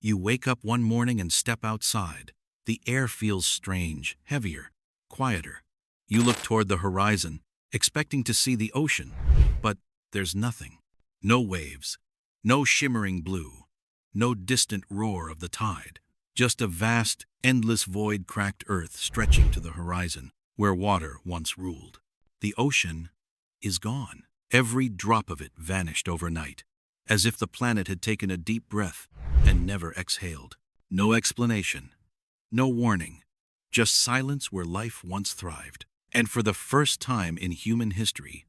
You wake up one morning and step outside. The air feels strange, heavier, quieter. You look toward the horizon, expecting to see the ocean, but there's nothing. No waves, no shimmering blue, no distant roar of the tide. Just a vast, endless void, cracked earth stretching to the horizon, where water once ruled. The ocean is gone. Every drop of it vanished overnight, as if the planet had taken a deep breath and never exhaled. No explanation, no warning, just silence where life once thrived. And for the first time in human history,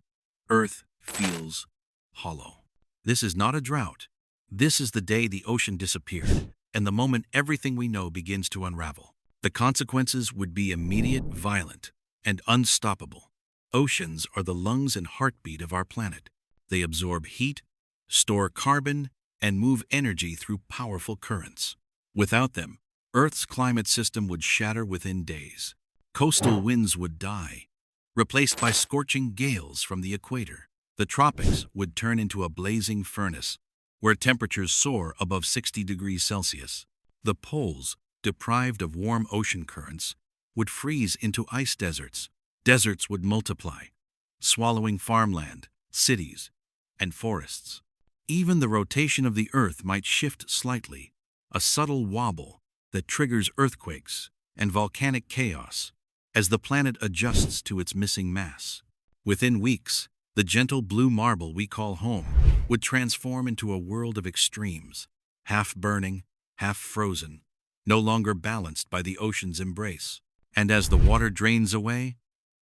Earth feels hollow. This is not a drought. This is the day the ocean disappeared, and the moment everything we know begins to unravel. The consequences would be immediate, violent, and unstoppable. Oceans are the lungs and heartbeat of our planet. They absorb heat, store carbon, and move energy through powerful currents. Without them, Earth's climate system would shatter within days. Coastal winds would die, replaced by scorching gales from the equator. The tropics would turn into a blazing furnace, where temperatures soar above 60 degrees Celsius. The poles, deprived of warm ocean currents, would freeze into ice deserts. Deserts would multiply, swallowing farmland, cities, and forests. Even the rotation of the Earth might shift slightly, a subtle wobble that triggers earthquakes and volcanic chaos as the planet adjusts to its missing mass. Within weeks, the gentle blue marble we call home would transform into a world of extremes, half burning, half frozen, no longer balanced by the ocean's embrace. And as the water drains away,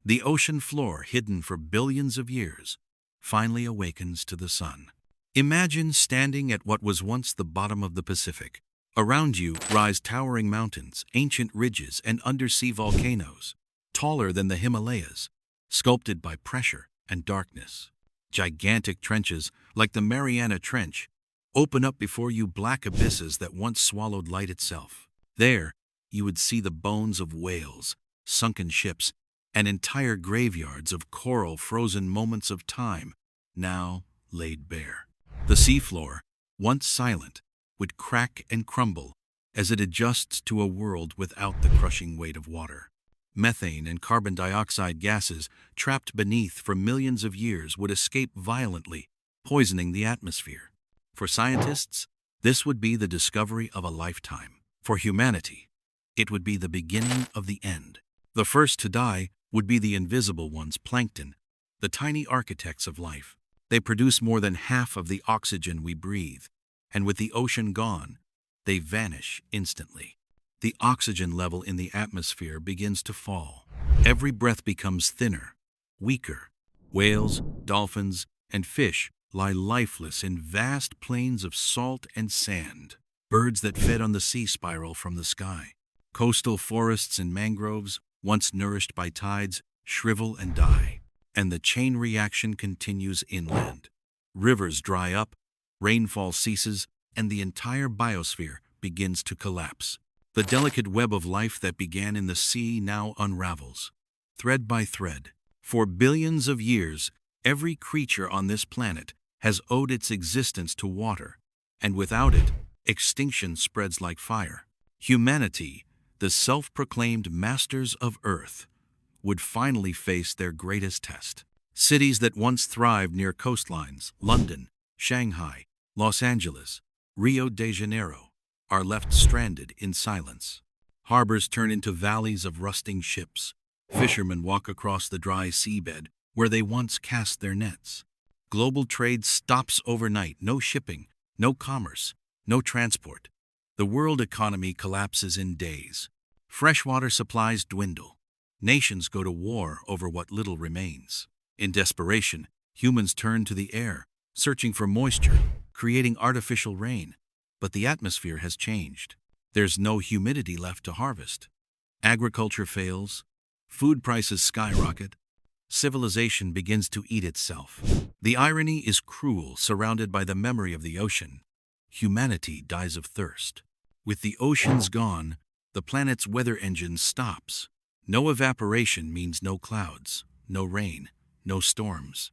the ocean floor, hidden for billions of years, finally awakens to the sun. Imagine standing at what was once the bottom of the Pacific. Around you rise towering mountains, ancient ridges, and undersea volcanoes, taller than the Himalayas, sculpted by pressure and darkness. Gigantic trenches, like the Mariana Trench, open up before you, black abysses that once swallowed light itself. There, you would see the bones of whales, sunken ships, and entire graveyards of coral frozen moments of time, now laid bare. The seafloor, once silent, would crack and crumble as it adjusts to a world without the crushing weight of water. Methane and carbon dioxide gases, trapped beneath for millions of years, would escape violently, poisoning the atmosphere. For scientists, this would be the discovery of a lifetime. For humanity, it would be the beginning of the end. The first to die would be the invisible ones, plankton, the tiny architects of life. They produce more than half of the oxygen we breathe, and with the ocean gone, they vanish instantly. The oxygen level in the atmosphere begins to fall. Every breath becomes thinner, weaker. Whales, dolphins, and fish lie lifeless in vast plains of salt and sand. Birds that fed on the sea spiral from the sky. Coastal forests and mangroves, once nourished by tides, shrivel and die. And the chain reaction continues inland. Rivers dry up, rainfall ceases, and the entire biosphere begins to collapse. The delicate web of life that began in the sea now unravels, thread by thread. For billions of years, every creature on this planet has owed its existence to water, and without it, extinction spreads like fire. Humanity, the self-proclaimed masters of Earth, would finally face their greatest test. Cities that once thrived near coastlines, London, Shanghai, Los Angeles, Rio de Janeiro, are left stranded in silence. Harbors turn into valleys of rusting ships. Fishermen walk across the dry seabed where they once cast their nets. Global trade stops overnight. No shipping, no commerce, no transport. The world economy collapses in days. Freshwater supplies dwindle. Nations go to war over what little remains. In desperation, humans turn to the air, searching for moisture, creating artificial rain. But the atmosphere has changed. There's no humidity left to harvest. Agriculture fails. Food prices skyrocket. Civilization begins to eat itself. The irony is cruel. Surrounded by the memory of the ocean, humanity dies of thirst. With the oceans gone, the planet's weather engine stops. No evaporation means no clouds, no rain, no storms.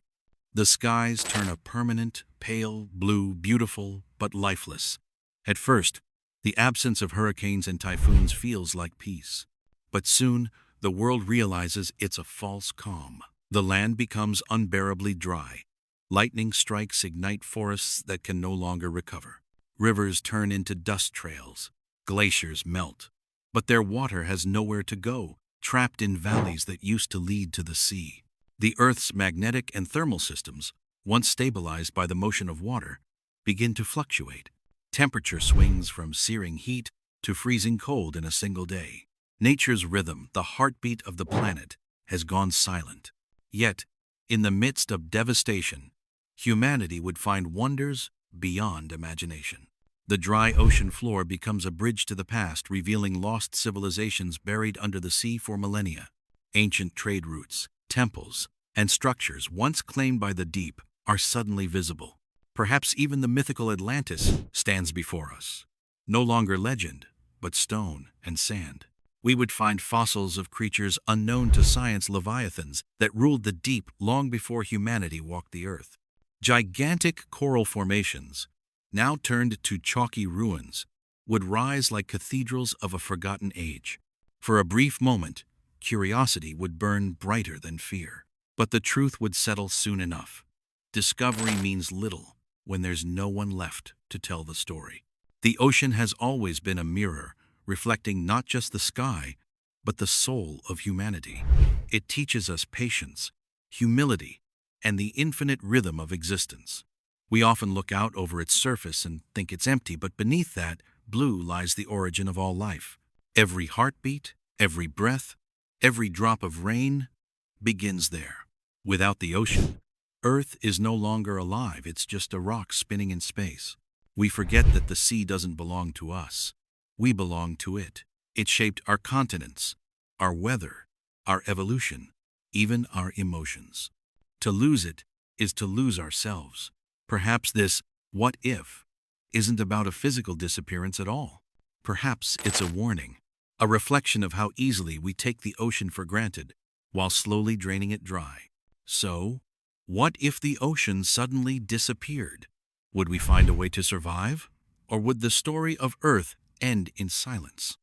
The skies turn a permanent, pale blue, beautiful but lifeless. At first, The absence of hurricanes and typhoons feels like peace. But soon, the world realizes it's a false calm. The land becomes unbearably dry. Lightning strikes ignite forests that can no longer recover. Rivers turn into dust trails. Glaciers melt. But their water has nowhere to go, trapped in valleys that used to lead to the sea. The Earth's magnetic and thermal systems, once stabilized by the motion of water, begin to fluctuate. Temperature swings from searing heat to freezing cold in a single day. Nature's rhythm, the heartbeat of the planet, has gone silent. Yet, in the midst of devastation, humanity would find wonders beyond imagination. The dry ocean floor becomes a bridge to the past, revealing lost civilizations buried under the sea for millennia. Ancient trade routes, temples, and structures once claimed by the deep are suddenly visible. Perhaps even the mythical Atlantis stands before us. No longer legend, but stone and sand. We would find fossils of creatures unknown to science, leviathans that ruled the deep long before humanity walked the earth. Gigantic coral formations, now turned to chalky ruins, would rise like cathedrals of a forgotten age. For a brief moment, curiosity would burn brighter than fear. But the truth would settle soon enough. Discovery means little when there's no one left to tell the story. The ocean has always been a mirror, reflecting not just the sky, but the soul of humanity. It teaches us patience, humility, and the infinite rhythm of existence. We often look out over its surface and think it's empty, but beneath that blue lies the origin of all life. Every heartbeat, every breath, every drop of rain begins there. Without the ocean, Earth is no longer alive, it's just a rock spinning in space. We forget that the sea doesn't belong to us. We belong to it. It shaped our continents, our weather, our evolution, even our emotions. To lose it is to lose ourselves. Perhaps this "what if" isn't about a physical disappearance at all. Perhaps it's a warning, a reflection of how easily we take the ocean for granted while slowly draining it dry. So, what if the ocean suddenly disappeared? Would we find a way to survive? Or would the story of Earth end in silence?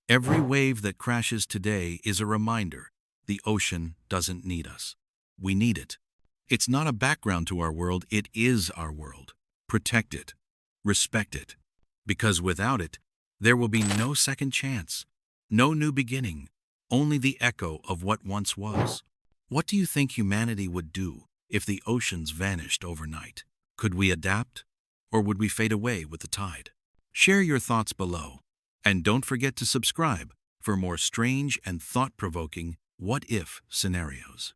Every wave that crashes today is a reminder the ocean doesn't need us. We need it. It's not a background to our world, it is our world. Protect it. Respect it. Because without it, there will be no second chance, no new beginning, only the echo of what once was. What do you think humanity would do if the oceans vanished overnight? Could we adapt, or would we fade away with the tide? Share your thoughts below, and don't forget to subscribe for more strange and thought-provoking what-if scenarios.